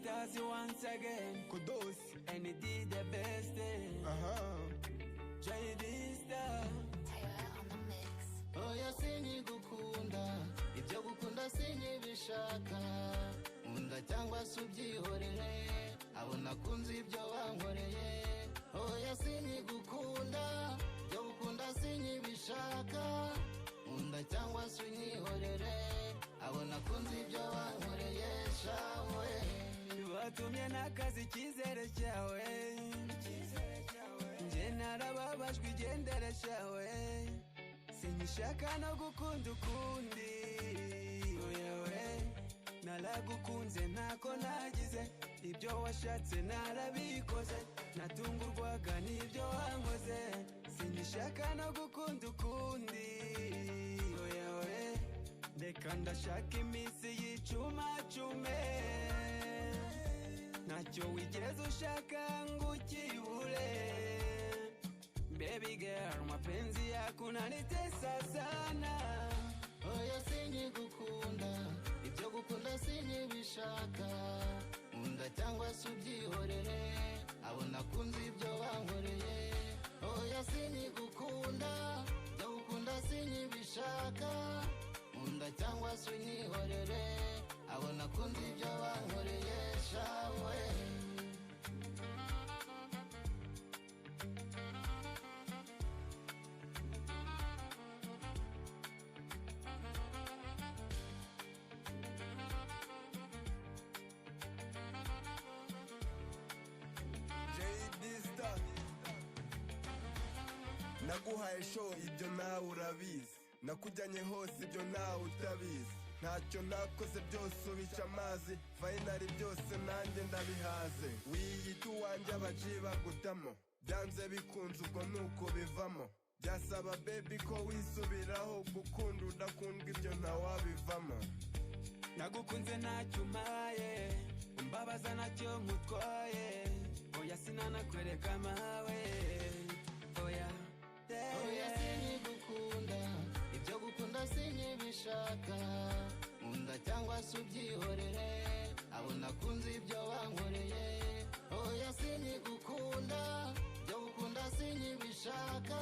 Stars once again. Kudos. And he did the best thing. JD Star. Taylor on the mix. Oya sinyigukunda, ibyo gukunda sinyibishaka. Unda cyangwa subyihorere, abo nakunze ibyo wankoreye. Oya sinyigukunda, ibyo gukunda sinyibishaka. Unda cyangwa sunyihorere, abo nakunze ibyo wankoreye shawe. Watumye nakazi icyizere cyawe. Nje narababajwe igendere cyawe. Sinyishaka no gukunda ukundi. Oyawe naragukunze ntako nagize. Ibyo washatse narabikoze. Natungurwaga n'ibyo wankoze. Sinyishaka no gukunda ukundi. Oyawe reka ndashaka iminsi y'icumacume. Ntacyo wigeze ushaka ngo ukibure. Baby girl, mapenzi yako unanitesa sana. Oya sinyigukunda, ibyo gukunda sinyibishaka. Unda cyangwa subyihorere, abo nakunze ibyo wankoreye. Oya sinyigukunda, ibyo gukunda sinyibishaka. Unda cyangwa sunyihorere, abo nakunze ibyo wankoreye shawe. JD Star. Naguhaye show ibyo nawe urabizi. Nakujyanye hose ibyo nawe utabizi. Ntacyo nakoze byose ubica amazi. Finally byose nanjye ndabihaze. Wiyita uwanjye abaji bagutamo. Byanze bikunze ubwo nuko bivamo. Byasaba baby ko wisubiraho. Gukunda udakundwa ibyo ntawabivamo. Nagukunze ntacyo umpaye. Umbabaza ntacyo nkutwaye. Oya sinanakwereka amawe. Oya Oya sinyigukunda, ibyo gukunda sinyibishaka. Unda cyangwa subyihorere, abo nakunze ibyo wankoreye. Oya sinyigukunda, ibyo gukunda sinyibishaka.